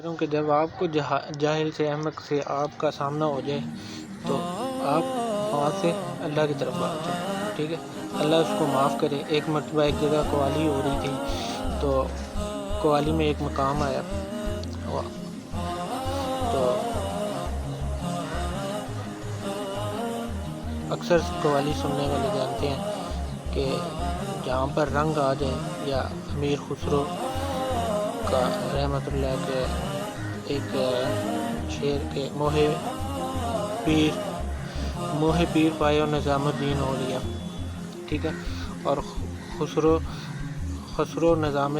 کروں کہ جب آپ کو جاہل سے احمق سے آپ کا سامنا ہو جائے تو آپ وہاں سے اللہ کی طرف بھاگ جائیں، ٹھیک ہے، اللہ اس کو معاف کرے۔ ایک مرتبہ ایک جگہ قوالی ہو رہی تھی، تو قوالی میں ایک مقام آیا تو اکثر قوالی سننے والے جانتے ہیں کہ جہاں پر رنگ آ جائے، یا امیر خسرو کا رحمۃ اللہ کے ایک شعر کے موہ پیر پایو نظام الدین اولیاء، ٹھیک ہے، اور خسرو نظام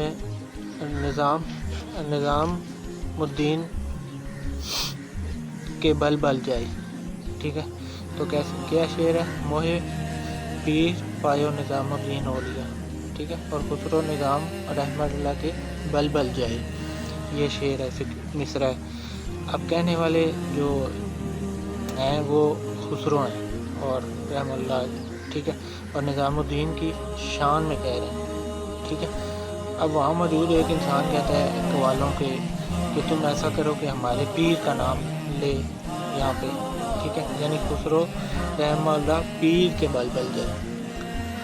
الدین کے بل بل جائے، ٹھیک ہے، تو کیا شعر ہے؟ موہ پیر پایو نظام الدین اولیاء، ٹھیک ہے، اور خسرو نظام رحمۃ اللہ کے بل بل جائے، یہ شعر ہے، مصرع ہے۔ اب کہنے والے جو ہیں وہ خسرو ہیں اور رحمۃ اللہ، ٹھیک ہے، اور نظام الدین کی شان میں کہہ رہے ہیں، ٹھیک ہے۔ اب وہاں موجود ایک انسان کہتا ہے قوالوں کے کہ تم ایسا کرو کہ ہمارے پیر کا نام لے یہاں پہ، ٹھیک ہے، یعنی خسرو رحمہ اللہ پیر کے بل بل جائے،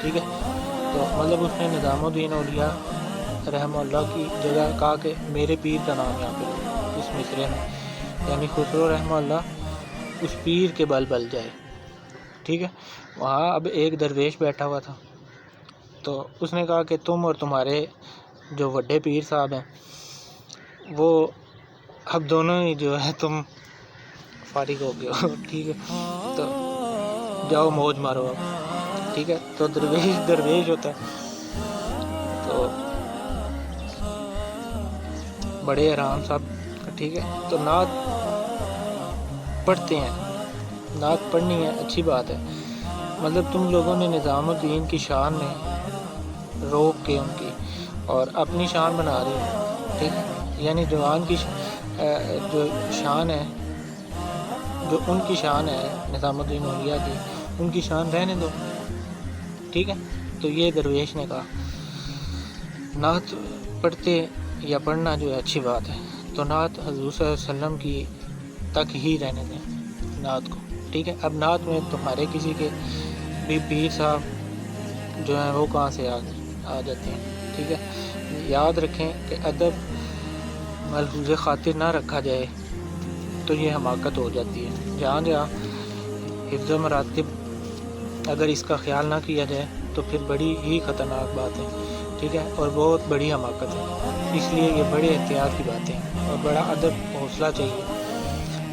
ٹھیک ہے، تو مطلب اس نے نظام الدین اولیاء رحمہ اللہ کی جگہ کہا کہ میرے پیر کا نام یہاں پہ لو اس مصرے میں، یعنی خسرو رحمہ اللہ اس پیر کے بل بل جائے، ٹھیک ہے۔ وہاں اب ایک درویش بیٹھا ہوا تھا، تو اس نے کہا کہ تم اور تمہارے جو بڑے پیر صاحب ہیں وہ اب دونوں ہی جو ہے تم فارغ ہو گئے ہو، ٹھیک ہے، تو جاؤ موج مارو اب، ٹھیک ہے۔ تو درویش ہوتا ہے تو بڑے آرام صاحب، ٹھیک ہے، تو نعت پڑھتے ہیں، نعت پڑھنی ہے، اچھی بات ہے، مطلب تم لوگوں نے نظام الدین کی شان میں روک کے ان کی اور اپنی شان بنا رہی ہے، ٹھیک ہے، یعنی جوان کی جو شان ہے، جو ان کی شان ہے نظام الدین اولیاء کی، ان کی شان رہنے دو، ٹھیک ہے۔ تو یہ درویش نے کہا نعت پڑھتے یا پڑھنا جو ہے اچھی بات ہے، تو نعت حضور صلی اللہ علیہ وسلم کی تک ہی رہنے دیں نعت کو، ٹھیک ہے۔ اب نعت میں تمہارے کسی کے بھی پیر صاحب جو ہیں وہ کہاں سے آ جاتے ہیں، ٹھیک ہے۔ یاد رکھیں کہ ادب ملحوظ خاطر نہ رکھا جائے تو یہ حماقت ہو جاتی ہے، جہاں حفظ مراتب اگر اس کا خیال نہ کیا جائے تو پھر بڑی ہی خطرناک بات ہے، ٹھیک ہے، اور بہت بڑی حماقت ہے، اس لیے یہ بڑے احتیاط کی باتیں ہیں اور بڑا ادب حوصلہ چاہیے،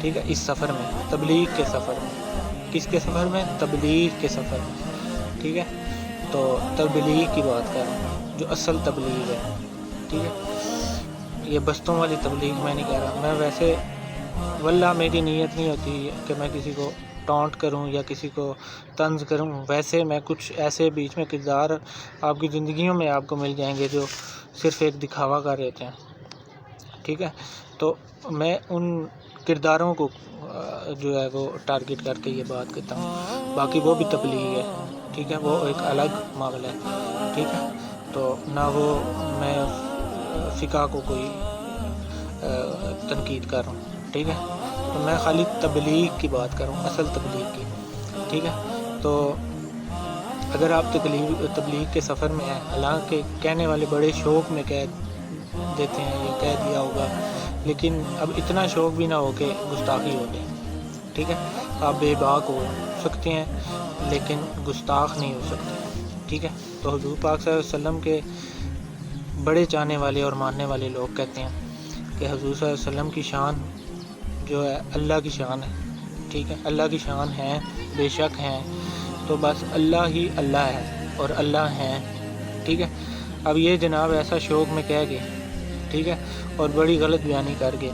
ٹھیک ہے، اس سفر میں، تبلیغ کے سفر میں۔ کس کے سفر میں؟ تبلیغ کے سفر میں، ٹھیک ہے، تو تبلیغ کی بات کر رہا ہوں جو اصل تبلیغ ہے، ٹھیک ہے، یہ بستوں والی تبلیغ میں نہیں کہہ رہا، میں ویسے واللہ میری نیت نہیں ہوتی کہ میں کسی کو ٹونٹ کروں یا کسی کو طنز کروں، ویسے میں کچھ ایسے بیچ میں کردار آپ کی زندگیوں میں آپ کو مل جائیں گے جو صرف ایک دکھاوا کر رہتے ہیں، ٹھیک ہے، تو میں ان کرداروں کو جو ہے وہ ٹارگٹ کر کے یہ بات کرتا ہوں، باقی وہ بھی تبلیغ ہے، ٹھیک ہے، وہ ایک الگ معاملہ ہے، ٹھیک ہے، تو نہ وہ میں فقہ کو کوئی تنقید کر رہا ہوں، ٹھیک ہے، تو میں خالی تبلیغ کی بات کر رہا ہوں، اصل تبلیغ کی، ٹھیک ہے۔ تو اگر آپ تبلیغ کے سفر میں ہیں، حالانکہ کہنے والے بڑے شوق میں کہہ دیتے ہیں یا کہہ دیا ہوگا، لیکن اب اتنا شوق بھی نہ ہو کہ گستاخی ہو جائے، ٹھیک ہے، آپ بے باک ہو سکتے ہیں لیکن گستاخ نہیں ہو سکتے، ٹھیک ہے۔ تو حضور پاک صلی اللہ علیہ وسلم کے بڑے چاہنے والے اور ماننے والے لوگ کہتے ہیں کہ حضور صلی اللہ علیہ وسلم کی شان جو ہے اللہ کی شان ہے، ٹھیک ہے، اللہ کی شان ہے، بے شک ہیں، تو بس اللہ ہی اللہ ہے اور اللہ ہیں، ٹھیک ہے۔ اب یہ جناب ایسا شوق میں کہہ گئے، ٹھیک ہے، اور بڑی غلط بیانی کر گئے۔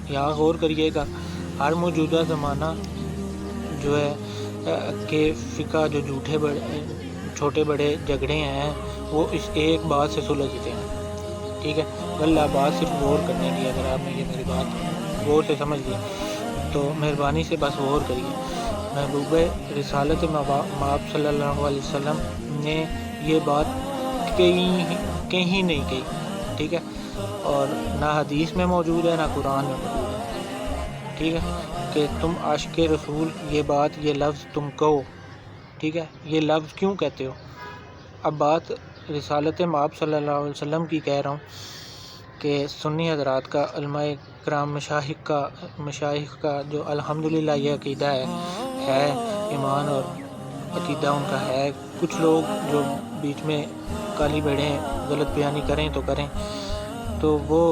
یہاں غور کریے گا، ہر موجودہ زمانہ جو ہے کہ فقہ جو چھوٹے بڑے جھگڑے ہیں وہ اس ایک بات سے سلجھتے ہیں، ٹھیک ہے، واللہ بات صرف غور کرنے کی، اگر آپ نے یہ میری بات غور سے سمجھ لی تو مہربانی سے بس غور کریے۔ محبوب رسالت مآب صلی اللہ علیہ وسلم نے یہ بات کہیں نہیں کہی، ٹھیک ہے، اور نہ حدیث میں موجود ہے نہ قرآن میں موجود ہے، ٹھیک ہے، کہ تم عاشق رسول یہ بات یہ لفظ تم کہو، ٹھیک ہے، یہ لفظ کیوں کہتے ہو؟ اب بات رسالت مآب صلی اللہ علیہ وسلم کی کہہ رہا ہوں کہ سنی حضرات کا، علماء کرام مشائخ کا جو الحمدللہ یہ عقیدہ ہے ایمان اور عقیدہ ان کا ہے۔ کچھ لوگ جو بیچ میں کالی بھیڑیں غلط بیانی کریں تو کریں، تو وہ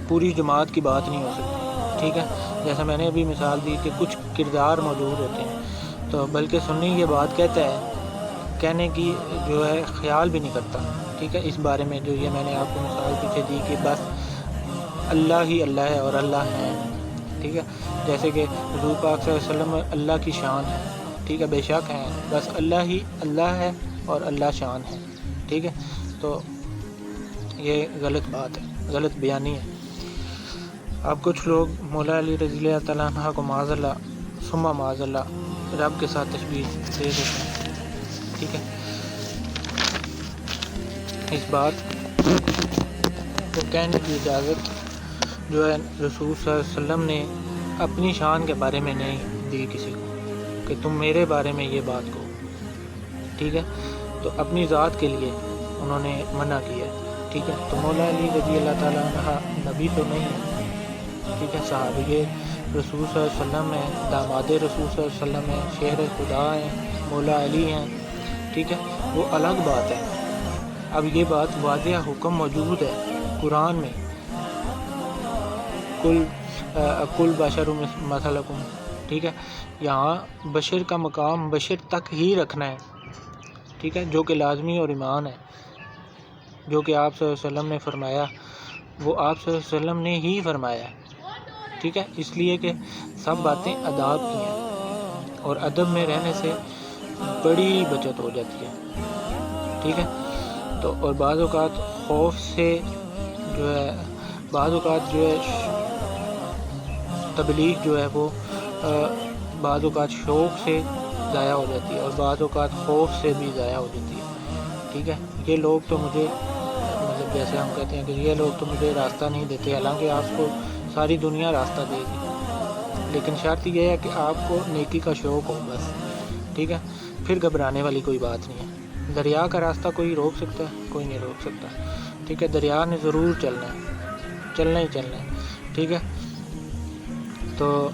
پوری جماعت کی بات نہیں ہو سکتی، ٹھیک ہے، جیسا میں نے ابھی مثال دی کہ کچھ کردار موجود ہوتے ہیں، تو بلکہ سنی یہ بات کہتا ہے، کہنے کی جو ہے خیال بھی نہیں کرتا، ٹھیک ہے، اس بارے میں جو یہ میں نے آپ کو مثال پیچھے دی کہ بس اللہ ہی اللہ ہے اور اللہ ہے، ٹھیک ہے، جیسے کہ حضور پاک صلی اللہ علیہ وسلم اللہ کی شان ہے، ٹھیک ہے، بے شک ہیں، بس اللہ ہی اللہ ہے اور اللہ شان ہے، ٹھیک ہے، تو یہ غلط بات ہے، غلط بیانی ہے۔ اب کچھ لوگ مولا علی رضی اللہ تعالیٰ عنہ کو معاذ اللہ ثم معاذ اللہ رب کے ساتھ تشبیہ دے دیتے ہیں، ٹھیک ہے، اس بات کو کہنے کی اجازت جو ہے رسول صلی اللہ علیہ وسلم نے اپنی شان کے بارے میں نہیں دی کسی کو کہ تم میرے بارے میں یہ بات کہو، ٹھیک ہے، تو اپنی ذات کے لیے انہوں نے منع کیا ہے، ٹھیک ہے، تو مولا علی رضی اللہ تعالیٰ عنہ نبی تو نہیں ہے، ٹھیک ہے، صحابی رسول صلی اللہ علیہ وسلم ہیں، داماد رسول صلی اللہ علیہ وسلم ہیں، شہر خدا ہیں، مولا علی ہیں، ٹھیک ہے، وہ الگ بات ہے۔ اب یہ بات واضح حکم موجود ہے قرآن میں، کل بشر مثلکم، ٹھیک ہے، یہاں بشر کا مقام بشر تک ہی رکھنا ہے، ٹھیک ہے، جو کہ لازمی اور ایمان ہے، جو کہ آپ صلی اللہ علیہ وسلم نے فرمایا وہ آپ صلی اللہ علیہ وسلم نے ہی فرمایا ہے، ٹھیک ہے، اس لیے کہ سب باتیں اداب کی ہیں اور ادب میں رہنے سے بڑی بچت ہو جاتی ہے، ٹھیک ہے، تو اور بعض اوقات خوف سے جو ہے، بعض اوقات جو ہے تبلیغ جو ہے وہ بعض اوقات شوق سے ضائع ہو جاتی ہے اور بعض اوقات خوف سے بھی ضائع ہو جاتی ہے، ٹھیک ہے، یہ لوگ تو مجھے مطلب جیسے ہم کہتے ہیں کہ یہ لوگ تو مجھے راستہ نہیں دیتے، حالانکہ آپ کو ساری دنیا راستہ دے گی، لیکن شرط یہ ہے کہ آپ کو نیکی کا شوق ہو بس، ٹھیک ہے، پھر گھبرانے والی کوئی بات نہیں ہے۔ دریا کا راستہ کوئی روک سکتا ہے؟ کوئی نہیں روک سکتا، ٹھیک ہے، دریا نے ضرور چلنا ہے، چلنا ہی چلنا ہے، ٹھیک ہے، تو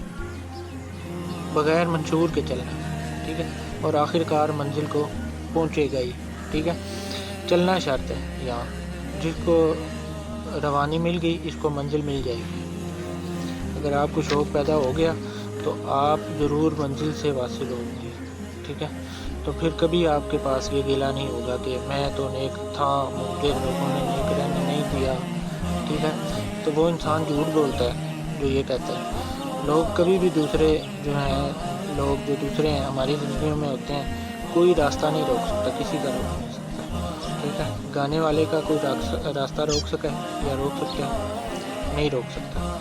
بغیر منشور کے چلنا ہے، ٹھیک ہے، اور آخر کار منزل کو پہنچے گا ہی، ٹھیک ہے، چلنا شرط ہے، یہاں جس کو روانی مل گئی اس کو منزل مل جائے گی۔ اگر آپ کو شوق پیدا ہو گیا تو آپ ضرور منزل سے واصل ہوں گے، ٹھیک ہے، تو پھر کبھی آپ کے پاس یہ گلہ نہیں ہوگا کہ میں تو نیک تھا، مجھے لوگوں نے نیک رہنے نہیں دیا، ٹھیک ہے، تو وہ انسان جھوٹ بولتا ہے جو یہ کہتا ہے۔ لوگ کبھی بھی دوسرے جو ہیں، لوگ جو دوسرے ہیں ہماری زندگیوں میں ہوتے ہیں، کوئی راستہ نہیں روک سکتا، کسی کا روک نہیں سکتا، ٹھیک ہے، گانے والے کا کوئی راستہ روک سکے یا روک سکتے ہیں؟ نہیں روک سکتا،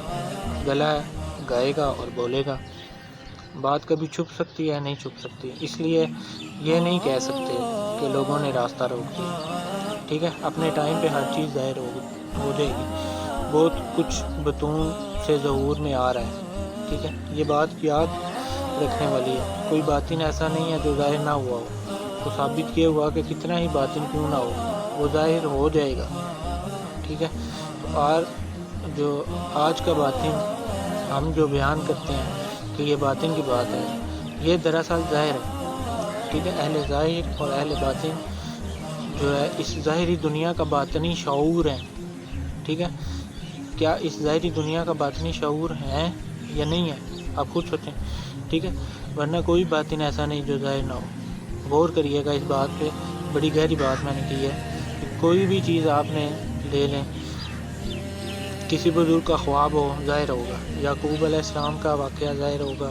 گلا ہے گائے گا اور بولے گا، بات کبھی چھپ سکتی ہے نہیں چھپ سکتی، اس لیے یہ نہیں کہہ سکتے کہ لوگوں نے راستہ روک دیا، ٹھیک ہے، اپنے ٹائم پہ ہر چیز ظاہر ہو جائے گی، بہت کچھ بطون سے ظہور میں آ رہا ہے، ٹھیک ہے، یہ بات یاد رکھنے والی ہے، کوئی باطن ایسا نہیں ہے جو ظاہر نہ ہوا ہو، تو ثابت یہ ہوا کہ کتنا ہی باطن کیوں نہ ہو وہ ظاہر ہو جائے گا، ٹھیک ہے، تو جو آج کا باطن ہم جو بیان کرتے ہیں کہ یہ باطن کی بات ہے، یہ دراصل ظاہر ہے، ٹھیک ہے، اہل ظاہر اور اہل باطن جو ہے اس ظاہری دنیا کا باطنی شعور ہے، ٹھیک ہے، کیا اس ظاہری دنیا کا باطنی شعور ہے یا نہیں ہے؟ آپ خود سوچیں، ٹھیک ہے، ورنہ کوئی باطن ایسا نہیں جو ظاہر نہ ہو۔ غور کریے گا اس بات پہ، بڑی گہری بات میں نے کی ہے کہ کوئی بھی چیز آپ نے لے لیں، کسی بزرگ کا خواب ہو ظاہر ہوگا، یعقوب علیہ السلام کا واقعہ ظاہر ہوگا،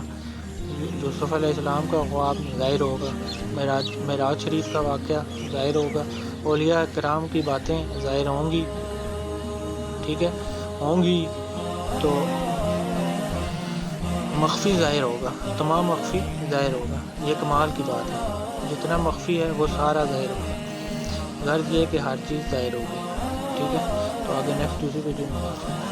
یوسف علیہ السلام کا خواب ظاہر ہوگا، معراج شریف کا واقعہ ظاہر ہوگا، اولیاء کرام کی باتیں ظاہر ہوں گی، ٹھیک ہے، ہوں گی، تو مخفی ظاہر ہوگا، تمام مخفی ظاہر ہوگا، یہ کمال کی بات ہے، جتنا مخفی ہے وہ سارا ظاہر ہوگا، غرض یہ کہ ہر چیز ظاہر ہوگی، ٹھیک ہے، تو آگے نیکسٹ دوسری ویڈیو میں بات کریں.